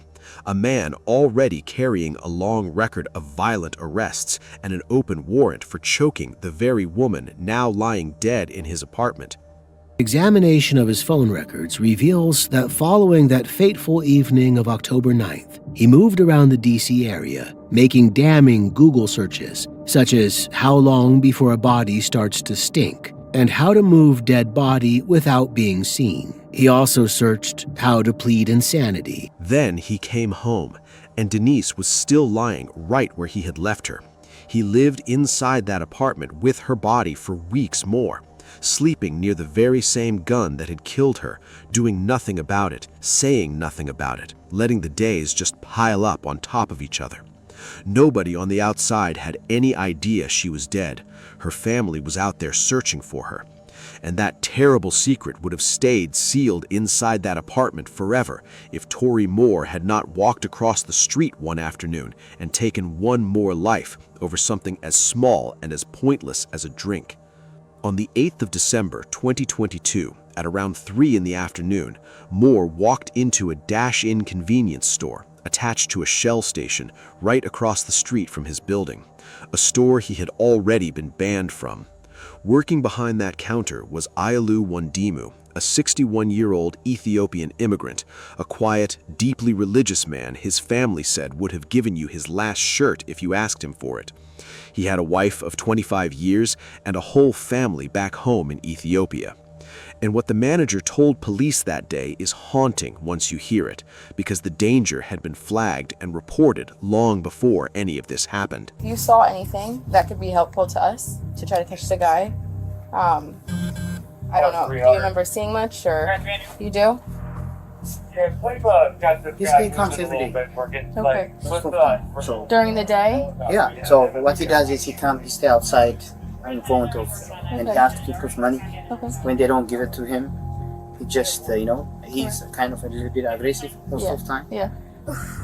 A man already carrying a long record of violent arrests and an open warrant for choking the very woman now lying dead in his apartment. Examination of his phone records reveals that following that fateful evening of October 9th, he moved around the D.C. area, making damning Google searches, such as how long before a body starts to stink and how to move dead body without being seen. He also searched how to plead insanity. Then he came home, and Denise was still lying right where he had left her. He lived inside that apartment with her body for weeks more, sleeping near the very same gun that had killed her, doing nothing about it, saying nothing about it, letting the days just pile up on top of each other. Nobody on the outside had any idea she was dead. Her family was out there searching for her. And that terrible secret would have stayed sealed inside that apartment forever if Tori Moore had not walked across the street one afternoon and taken one more life over something as small and as pointless as a drink. On the 8th of December 2022, at around 3 in the afternoon, Moore walked into a dash-in convenience store attached to a Shell station right across the street from his building, a store he had already been banned from. Working behind that counter was Ayalu Wandimu, a 61-year-old Ethiopian immigrant, a quiet, deeply religious man his family said would have given you his last shirt if you asked him for it. He had a wife of 25 years and a whole family back home in Ethiopia. And what the manager told police that day is haunting once you hear it, because the danger had been flagged and reported long before any of this happened. If you saw anything that could be helpful to us to try to catch the guy, I don't know. Do you remember seeing much, or you do? He's been comes every day. Okay. So, During the day? yeah, so what he does is he stay outside in front of, and he asks people for money. Okay. When they don't give it to him, he just, he's kind of a little bit aggressive most of the time. Yeah.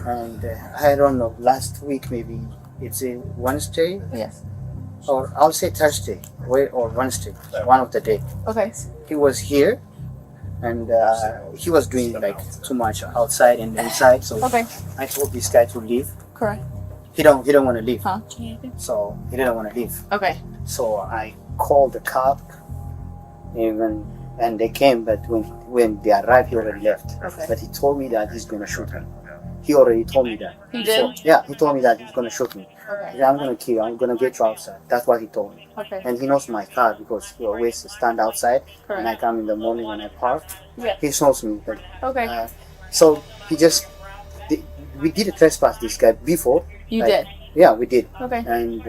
And I don't know, last week maybe, it's a Wednesday? Yes. Or I'll say Thursday or Wednesday, one of the day. Okay. He was here, and he was doing like too much outside and inside, so Okay. I told this guy to leave. Correct. He don't want to leave. Huh? So he didn't want to leave. Okay. So I called the cop, and they came, but when they arrived, he already left. Okay. But he told me that he's gonna shoot me. He already told me that. He did? So, yeah, he told me that he's gonna shoot me. Okay. He said, I'm gonna kill you. I'm gonna get you outside. That's what he told me. Okay. And he knows my car because he always stand outside. Correct. And I come in the morning when I park. Yeah. He knows me. But, Okay. so he just, we did a trespass this guy before. You did? Yeah, we did. Okay. And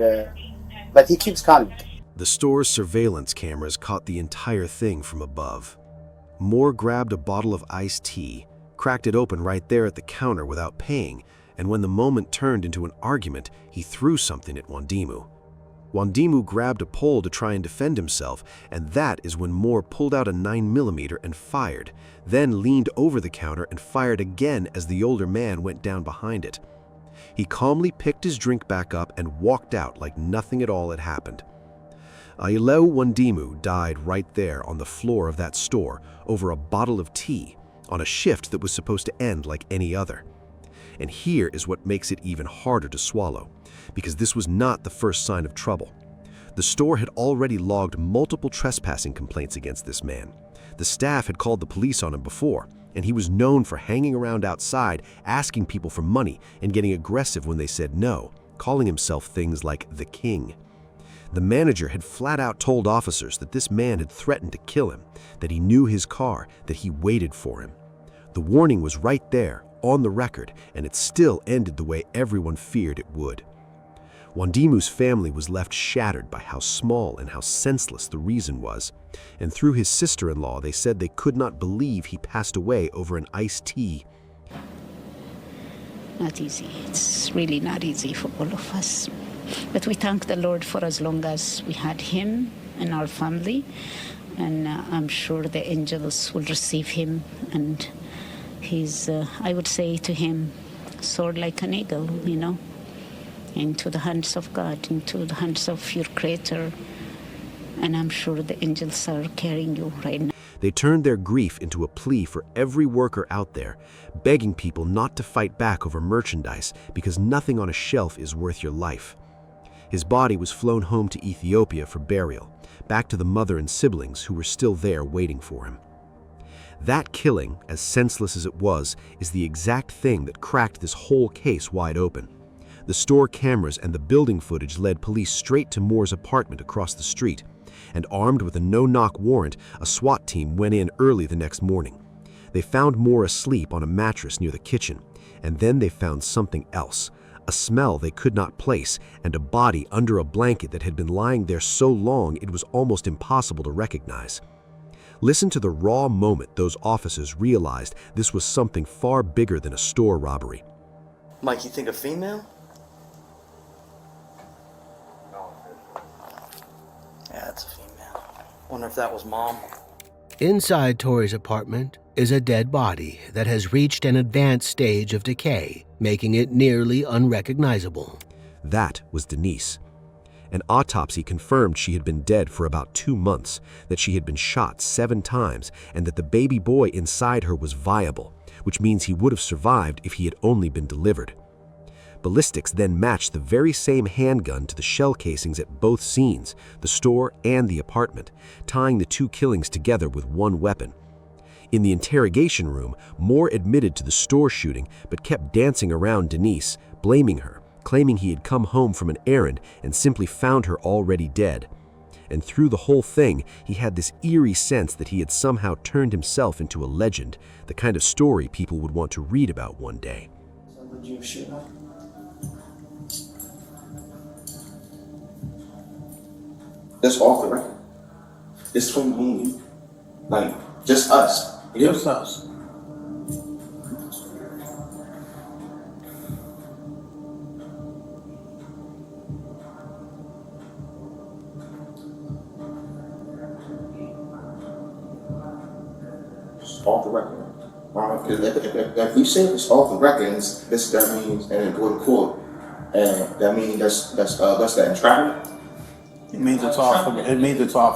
but he keeps coming. The store's surveillance cameras caught the entire thing from above. Moore grabbed a bottle of iced tea, cracked it open right there at the counter without paying, and when the moment turned into an argument, he threw something at Wandimu. Wandimu grabbed a pole to try and defend himself, and that is when Moore pulled out a 9mm and fired, then leaned over the counter and fired again as the older man went down behind it. He calmly picked his drink back up and walked out like nothing at all had happened. Ayeleu Wandimu died right there on the floor of that store over a bottle of tea on a shift that was supposed to end like any other. And here is what makes it even harder to swallow, because this was not the first sign of trouble. The store had already logged multiple trespassing complaints against this man. The staff had called the police on him before, and he was known for hanging around outside, asking people for money and getting aggressive when they said no, calling himself things like the King. The manager had flat out told officers that this man had threatened to kill him, that he knew his car, that he waited for him. The warning was right there, on the record, and it still ended the way everyone feared it would. Wandimu's family was left shattered by how small and how senseless the reason was, and through his sister-in-law they said they could not believe he passed away over an iced tea. Not easy. It's really not easy for all of us. But we thank the Lord for as long as we had him in our family, and I'm sure the angels will receive him, and he's, I would say to him, soar like an eagle, you know, into the hands of God, into the hands of your Creator, and I'm sure the angels are carrying you right now. They turned their grief into a plea for every worker out there, begging people not to fight back over merchandise because nothing on a shelf is worth your life. His body was flown home to Ethiopia for burial, back to the mother and siblings who were still there waiting for him. That killing, as senseless as it was, is the exact thing that cracked this whole case wide open. The store cameras and the building footage led police straight to Moore's apartment across the street, and armed with a no-knock warrant, a SWAT team went in early the next morning. They found Moore asleep on a mattress near the kitchen, and then they found something else, a smell they could not place, and a body under a blanket that had been lying there so long it was almost impossible to recognize. Listen to the raw moment those officers realized this was something far bigger than a store robbery. Mike, you think a female? Yeah, it's a female. Wonder if that was Mom. Inside Tori's apartment is a dead body that has reached an advanced stage of decay, making it nearly unrecognizable. That was Denise. An autopsy confirmed she had been dead for about 2 months, that she had been shot 7 times, and that the baby boy inside her was viable, which means he would have survived if he had only been delivered. Ballistics then matched the very same handgun to the shell casings at both scenes, the store and the apartment, tying the 2 killings together with one weapon. In the interrogation room, Moore admitted to the store shooting but kept dancing around Denise, blaming her, claiming he had come home from an errand and simply found her already dead. And through the whole thing, he had this eerie sense that he had somehow turned himself into a legend, the kind of story people would want to read about one day. So would you shoot her? That's off the record. It's from only, like, just us. Just us. It's off the record. If we say it's off the record, that means, and go to court, and that means that's that entrapment. It means it's off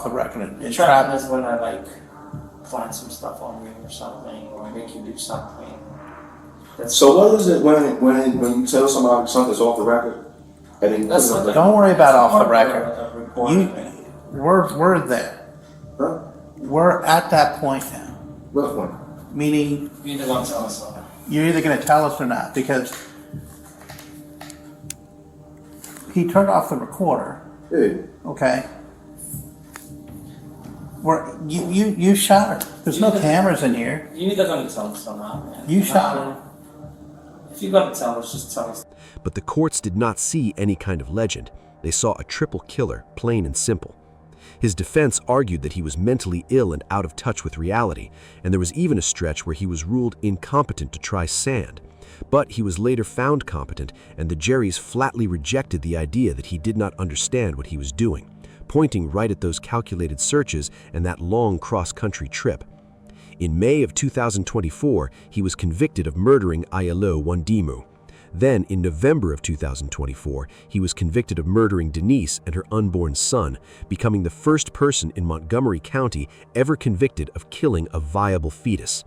the record. Entrapment is when I like plan some stuff on you or something, or make you do something. So what is it when you tell somebody something's off the record? And then Don't worry about off the record. We're there. Huh? We're at that point now. What point? Meaning you're either going to tell us or not. You're either going to tell us or not, because he turned off the recorder. Yeah. Okay. You shot her. There's no cameras in here. You need to go and tell us somehow, man. You shot her. If you're going to tell us, just tell us. But the courts did not see any kind of legend. They saw a triple killer, plain and simple. His defense argued that he was mentally ill and out of touch with reality, and there was even a stretch where he was ruled incompetent to try sand. But he was later found competent, and the juries flatly rejected the idea that he did not understand what he was doing, pointing right at those calculated searches and that long cross-country trip. In May of 2024, he was convicted of murdering Ayalo Wandimu. Then, in November of 2024, he was convicted of murdering Denise and her unborn son, becoming the first person in Montgomery County ever convicted of killing a viable fetus.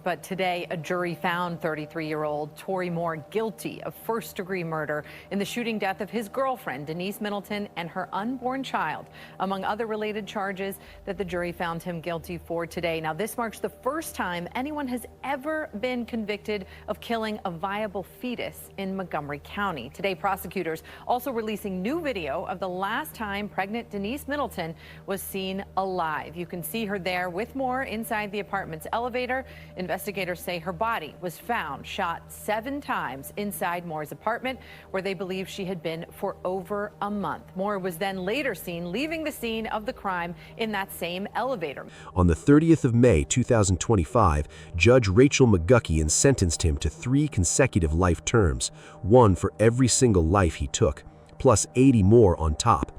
But today, a jury found 33-year-old Tori Moore guilty of first-degree murder in the shooting death of his girlfriend, Denise Middleton, and her unborn child, among other related charges that the jury found him guilty for today. Now, this marks the first time anyone has ever been convicted of killing a viable fetus in Montgomery County. Today, prosecutors also releasing new video of the last time pregnant Denise Middleton was seen alive. You can see her there with Moore inside the apartment's elevator. Investigators say her body was found shot 7 times inside Moore's apartment, where they believe she had been for over a month. Moore was then later seen leaving the scene of the crime in that same elevator. On the 30th of May, 2025, Judge Rachel McGuckian sentenced him to 3 consecutive life terms, 1 for every single life he took. plus 80 more on top.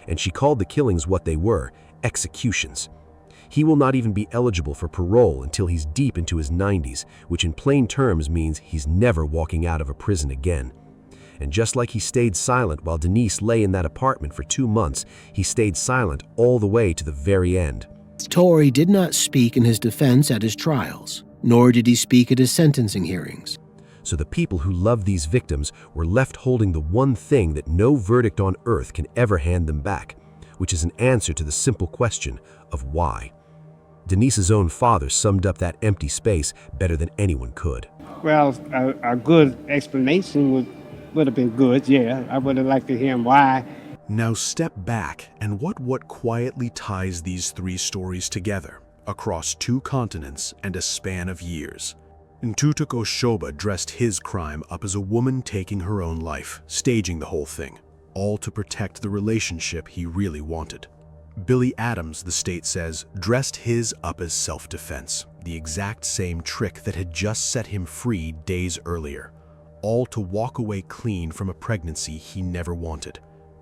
And she called the killings what they were, executions. He will not even be eligible for parole until he's deep into his 90s, which in plain terms means he's never walking out of a prison again. And just like he stayed silent while Denise lay in that apartment for 2 months, he stayed silent all the way to the very end. Tory did not speak in his defense at his trials, nor did he speak at his sentencing hearings. So the people who loved these victims were left holding the one thing that no verdict on earth can ever hand them back, which is an answer to the simple question of why. Denise's own father summed up that empty space better than anyone could. Well, a good explanation would have been good, yeah. I would have liked to hear him why. Now step back and what quietly ties these three stories together across 2 continents and a span of years. Ntutoko Shoba dressed his crime up as a woman taking her own life, staging the whole thing, all to protect the relationship he really wanted. Billy Adams, the state says, dressed his up as self-defense, the exact same trick that had just set him free days earlier, all to walk away clean from a pregnancy he never wanted.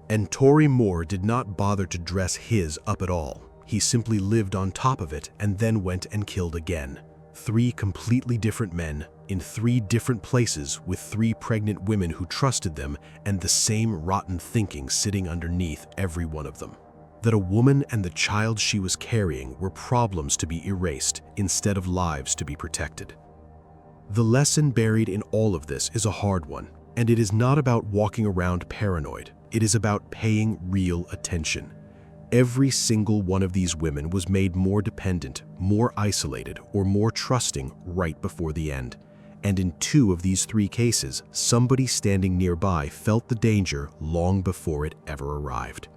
And Tory Moore did not bother to dress his up at all. He simply lived on top of it and then went and killed again. 3 completely different men in 3 different places with 3 pregnant women who trusted them and the same rotten thinking sitting underneath every one of them. That a woman and the child she was carrying were problems to be erased instead of lives to be protected. The lesson buried in all of this is a hard one, and it is not about walking around paranoid. It is about paying real attention. Every single one of these women was made more dependent, more isolated, or more trusting right before the end. And in 2 of these 3 cases, somebody standing nearby felt the danger long before it ever arrived.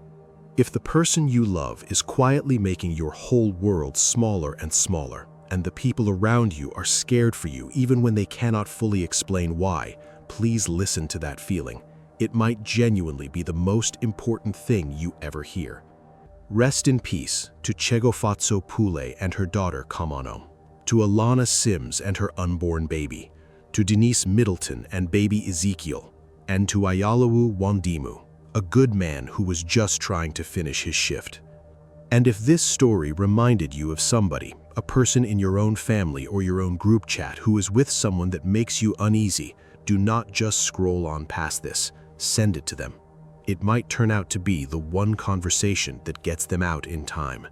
If the person you love is quietly making your whole world smaller and smaller, and the people around you are scared for you even when they cannot fully explain why, please listen to that feeling. It might genuinely be the most important thing you ever hear. Rest in peace to Chegofatso Pule and her daughter Kamano, to Alana Sims and her unborn baby, to Denise Middleton and baby Ezekiel, and to Ayalawu Wandimu, a good man who was just trying to finish his shift. And if this story reminded you of somebody, a person in your own family or your own group chat who is with someone that makes you uneasy, do not just scroll on past this. Send it to them. It might turn out to be the one conversation that gets them out in time.